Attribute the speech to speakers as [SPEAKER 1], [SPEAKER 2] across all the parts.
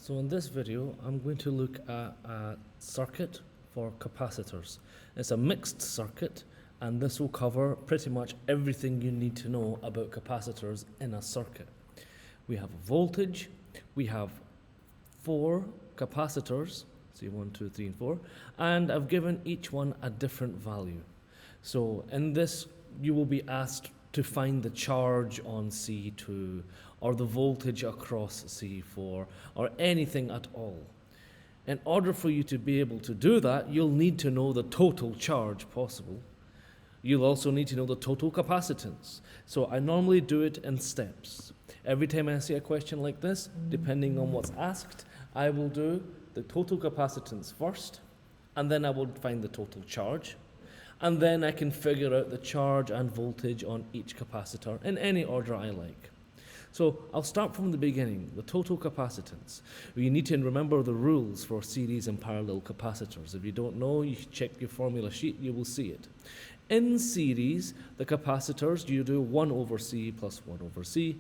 [SPEAKER 1] So in this video, I'm going to look at a circuit for capacitors. It's a mixed circuit, and this will cover pretty much everything you need to know about capacitors in a circuit. We have a voltage, we have 4 capacitors, see 1, 2, 3, and 4, and I've given each one a different value. So in this, you will be asked to find the charge on C2 or the voltage across C4 or anything at all. In order for you to be able to do that, you'll need to know the total charge possible. You'll also need to know the total capacitance. So I normally do it in steps. Every time I see a question like this, depending on what's asked, I will do the total capacitance first, and then I will find the total charge. And then I can figure out the charge and voltage on each capacitor in any order I like. So I'll start from the beginning, the total capacitance. You need to remember the rules for series and parallel capacitors. If you don't know, you check your formula sheet, you will see it. In series, the capacitors, you do 1 over C plus 1 over C.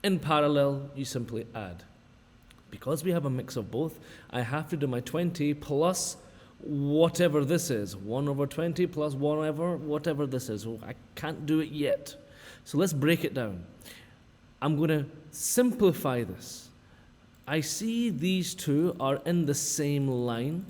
[SPEAKER 1] In parallel, you simply add. Because we have a mix of both, I have to do my 20 plus whatever this is, 1 over 20 plus whatever this is. So I can't do it yet. So let's break it down. I'm going to simplify this. I see these two are in the same line,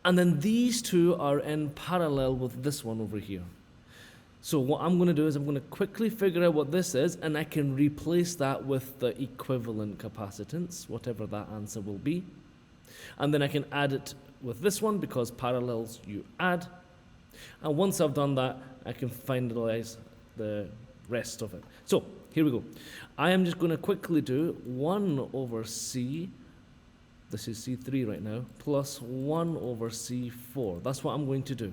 [SPEAKER 1] and then these two are in parallel with this one over here. So what I'm going to do is I'm going to quickly figure out what this is, and I can replace that with the equivalent capacitance, whatever that answer will be. And then I can add it with this one, because parallels you add. And once I've done that, I can finalize the rest of it. So here we go. I am just going to quickly do 1 over C, this is C3 right now, plus 1 over C4. That's what I'm going to do.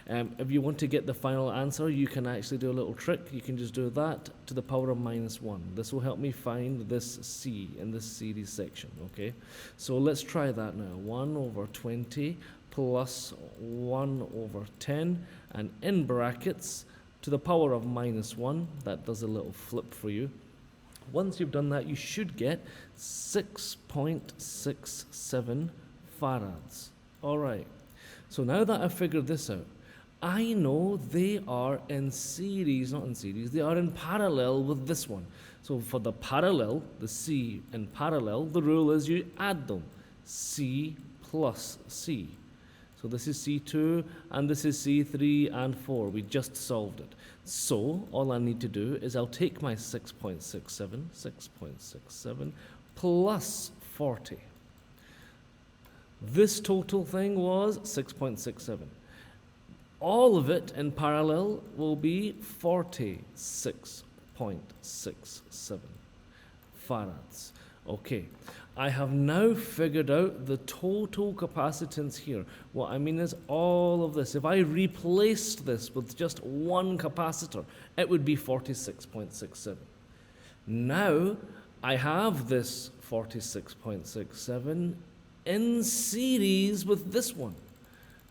[SPEAKER 1] If you want to get the final answer, you can actually do a little trick. You can just do that to the power of -1. This will help me find this C in this series section, okay? So let's try that now. 1 over 20 plus 1 over 10, and in brackets, to the power of -1. That does a little flip for you. Once you've done that, you should get 6.67 farads. All right. So now that I've figured this out, I know they are in series, not in series, they are in parallel with this one. So for the parallel, the C in parallel, the rule is you add them. C plus C. So this is C2, and this is C3 and 4. We just solved it. So all I need to do is I'll take my 6.67 plus 40. This total thing was 6.67. All of it in parallel will be 46.67 farads. Okay, I have now figured out the total capacitance here. What I mean is all of this. If I replaced this with just one capacitor, it would be 46.67. Now, I have this 46.67 in series with this one.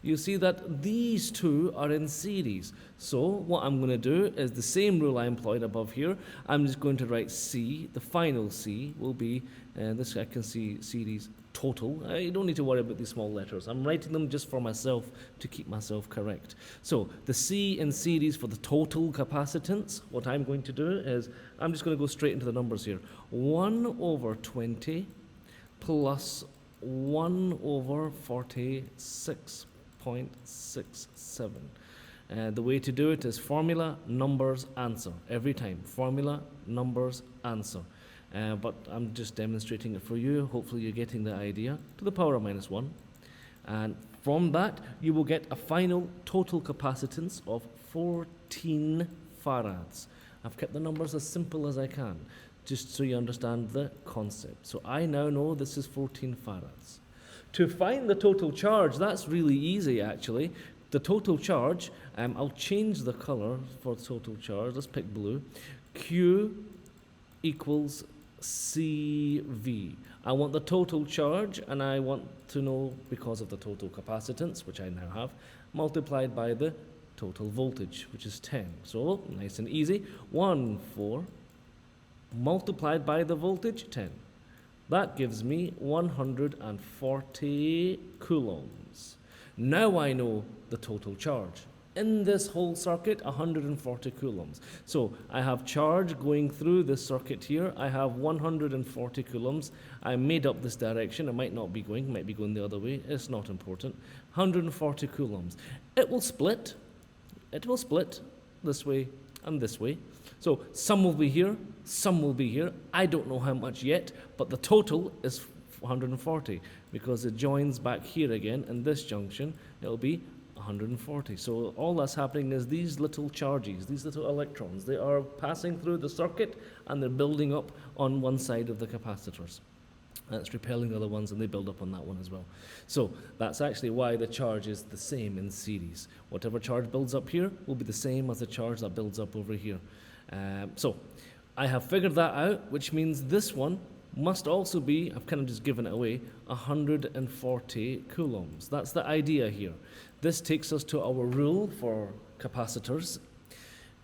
[SPEAKER 1] You see that these two are in series. So what I'm going to do is the same rule I employed above here. I'm just going to write C. The final C will be, this I can see series total. I don't need to worry about these small letters. I'm writing them just for myself to keep myself correct. So the C in series for the total capacitance, what I'm going to do is, I'm just going to go straight into the numbers here. 1 over 20 plus 1 over 46.67. The way to do it is formula, numbers, answer. Every time. Formula, numbers, answer. But I'm just demonstrating it for you. Hopefully you're getting the idea. To the power of -1. And from that, you will get a final total capacitance of 14 farads. I've kept the numbers as simple as I can, just so you understand the concept. So I now know this is 14 farads. To find the total charge, that's really easy actually. The total charge, I'll change the color for total charge. Let's pick blue. Q equals CV. I want the total charge, and I want to know, because of the total capacitance, which I now have, multiplied by the total voltage, which is 10. So nice and easy. 1, 4, multiplied by the voltage, 10. That gives me 140 coulombs. Now I know the total charge. In this whole circuit, 140 coulombs. So I have charge going through this circuit here. I have 140 coulombs. I made up this direction. It might not be going, it might be going the other way. It's not important. 140 coulombs. It will split. It will split this way and this way. So some will be here, some will be here. I don't know how much yet, but the total is 140 because it joins back here again in this junction. It'll be 140. So all that's happening is these little charges, these little electrons, they are passing through the circuit and they're building up on one side of the capacitors. That's repelling the other ones and they build up on that one as well. So that's actually why the charge is the same in series. Whatever charge builds up here will be the same as the charge that builds up over here. So I have figured that out, which means this one must also be, I've kind of just given it away, 140 coulombs. That's the idea here. This takes us to our rule for capacitors.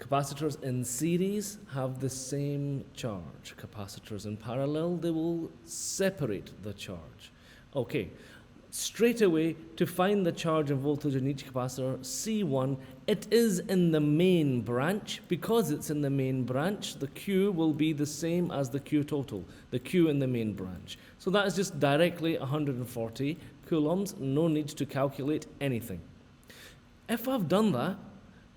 [SPEAKER 1] Capacitors in series have the same charge. Capacitors in parallel, they will separate the charge. Okay, straight away, to find the charge and voltage in each capacitor, C1, it is in the main branch. Because it's in the main branch, the Q will be the same as the Q total, the Q in the main branch. So that is just directly 140 coulombs, no need to calculate anything. If I've done that,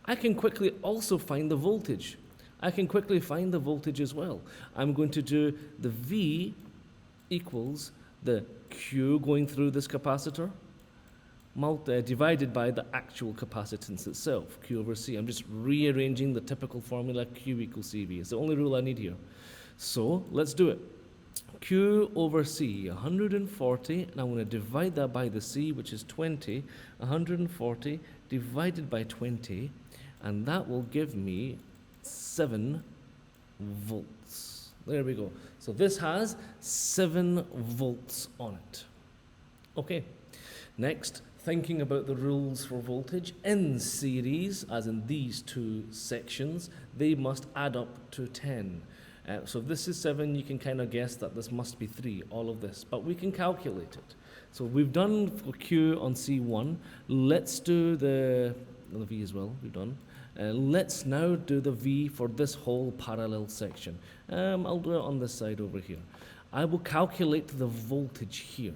[SPEAKER 1] I can quickly also find the voltage. I can quickly find the voltage as well. I'm going to do the V equals the Q going through this capacitor divided by the actual capacitance itself, Q over C. I'm just rearranging the typical formula, Q equals CV. It's the only rule I need here. So let's do it. Q over C, 140, and I'm going to divide that by the C, which is 20. 140 divided by 20, and that will give me 7 volts. There we go. So this has 7 volts on it. Okay. Next, thinking about the rules for voltage in series, as in these two sections, they must add up to 10. So if this is 7, you can kind of guess that this must be 3, all of this, but we can calculate it. So we've done for Q on C1. Let's do the V as well, we've done. Let's now do the V for this whole parallel section. I'll do it on this side over here. I will calculate the voltage here,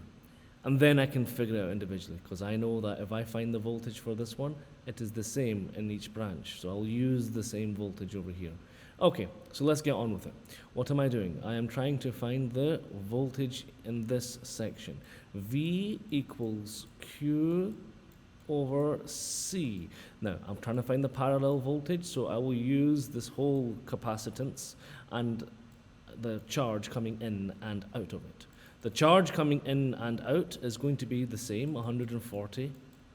[SPEAKER 1] and then I can figure it out individually, because I know that if I find the voltage for this one, it is the same in each branch. So I'll use the same voltage over here. Okay, so let's get on with it. What am I doing? I am trying to find the voltage in this section. V equals Q over C. Now, I'm trying to find the parallel voltage, so I will use this whole capacitance and the charge coming in and out of it. The charge coming in and out is going to be the same, 140.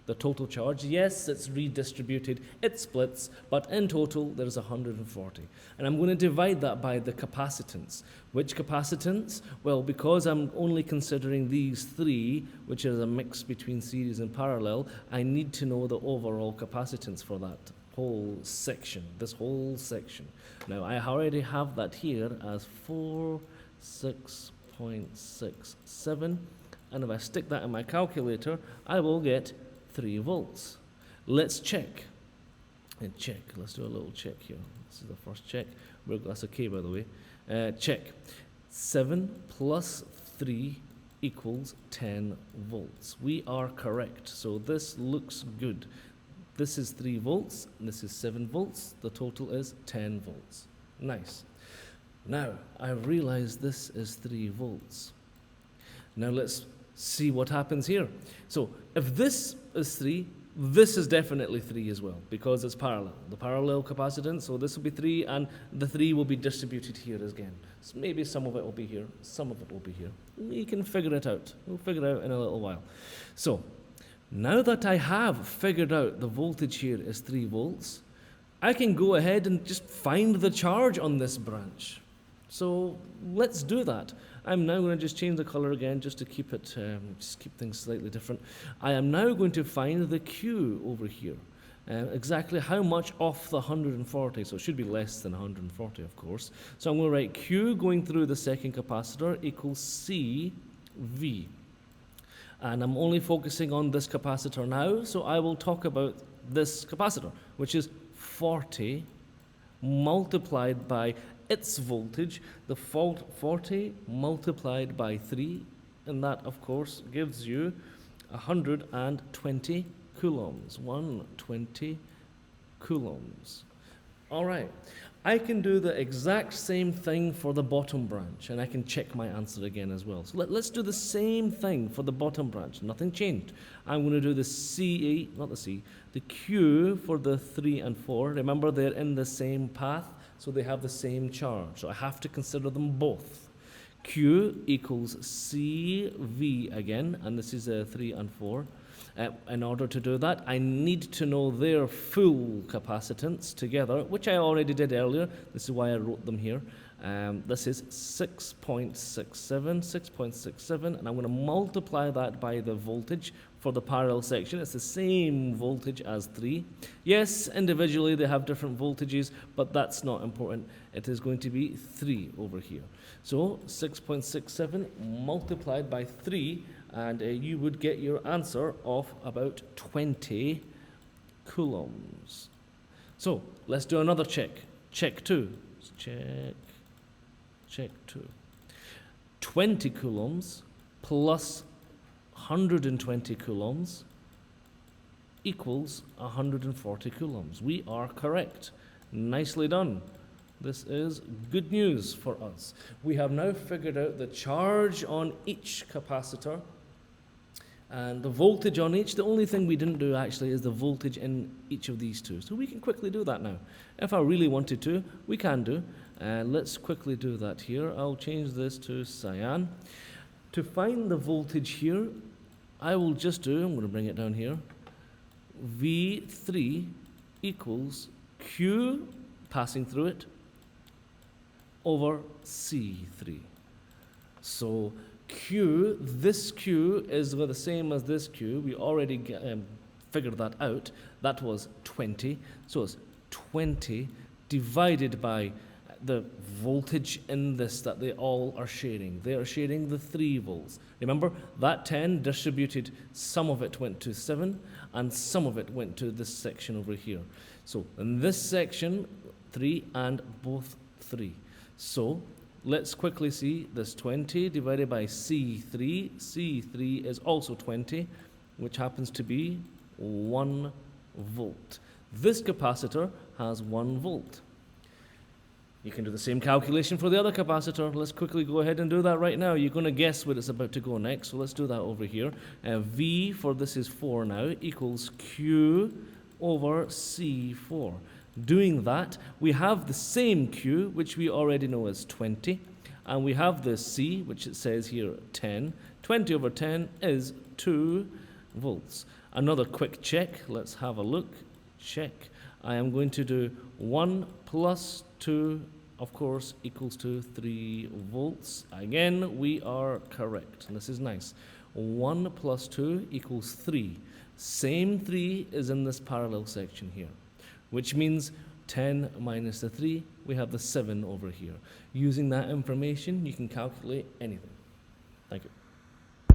[SPEAKER 1] The total charge, yes, it's redistributed, it splits, but in total there's 140. And I'm going to divide that by the capacitance. Which capacitance? Well, because I'm only considering these 3, which is a mix between series and parallel, I need to know the overall capacitance for that whole section, this whole section. Now, I already have that here as 46.67, and if I stick that in my calculator, I will get 3 volts. Let's check. Let's do a little check here. This is the first check. That's okay, by the way. Check. 7 plus 3 equals 10 volts. We are correct. So this looks good. This is 3 volts, and this is 7 volts. The total is 10 volts. Nice. Now, I realize this is 3 volts. Now let's see what happens here. So if this is 3, this is definitely 3 as well, because it's parallel. The parallel capacitance, so this will be 3, and the 3 will be distributed here again. So maybe some of it will be here, some of it will be here. We can figure it out. We'll figure it out in a little while. So now that I have figured out the voltage here is 3 volts, I can go ahead and just find the charge on this branch. So let's do that. I'm now going to just change the color again just to keep it, just keep things slightly different. I am now going to find the Q over here. exactly how much off the 140, so it should be less than 140, of course. So I'm going to write Q going through the second capacitor equals CV. And I'm only focusing on this capacitor now, so I will talk about this capacitor, which is 40 multiplied by its voltage, the 40 multiplied by 3, and that, of course, gives you 120 coulombs. 120 coulombs. All right. I can do the exact same thing for the bottom branch, and I can check my answer again as well. So let's do the same thing for the bottom branch. Nothing changed. I'm going to do the Q for the 3 and 4. Remember, they're in the same path, so they have the same charge. So I have to consider them both. Q equals CV again, and this is 3 and 4. In order to do that, I need to know their full capacitance together, which I already did earlier. This is why I wrote them here. This is 6.67, and I'm going to multiply that by the voltage for the parallel section. It's the same voltage as 3. Yes, individually they have different voltages, but that's not important. It is going to be 3 over here. So 6.67 multiplied by 3, and you would get your answer of about 20 coulombs. So let's do another check. Check 2. Check 2. 20 coulombs plus 120 coulombs equals 140 coulombs. We are correct. Nicely done. This is good news for us. We have now figured out the charge on each capacitor and the voltage on each. The only thing we didn't do actually is the voltage in each of these two. So we can quickly do that now. If I really wanted to, we can do. Let's quickly do that here. I'll change this to cyan. To find the voltage here, I will just do, I'm going to bring it down here, V3 equals Q passing through it over C3. So Q, this Q is the same as this Q. We already figured that out. That was 20. So it's 20 divided by the voltage in this that they all are sharing. They are sharing the 3 volts. Remember, that 10 distributed, some of it went to 7, and some of it went to this section over here. So in this section, 3 and both 3. So let's quickly see this 20 divided by C3. C3 is also 20, which happens to be 1 volt. This capacitor has 1 volt. You can do the same calculation for the other capacitor. Let's quickly go ahead and do that right now. You're going to guess where it's about to go next, so let's do that over here. V for this is 4 now equals Q over C4. Doing that, we have the same Q, which we already know is 20, and we have the C, which it says here 10. 20 over 10 is 2 volts. Another quick check. Let's have a look. Check. I am going to do 1 plus 2, of course, equals to 3 volts. Again, we are correct. And this is nice. 1 plus 2 equals 3. Same 3 is in this parallel section here, which means 10 minus the 3, we have the 7 over here. Using that information, you can calculate anything. Thank you.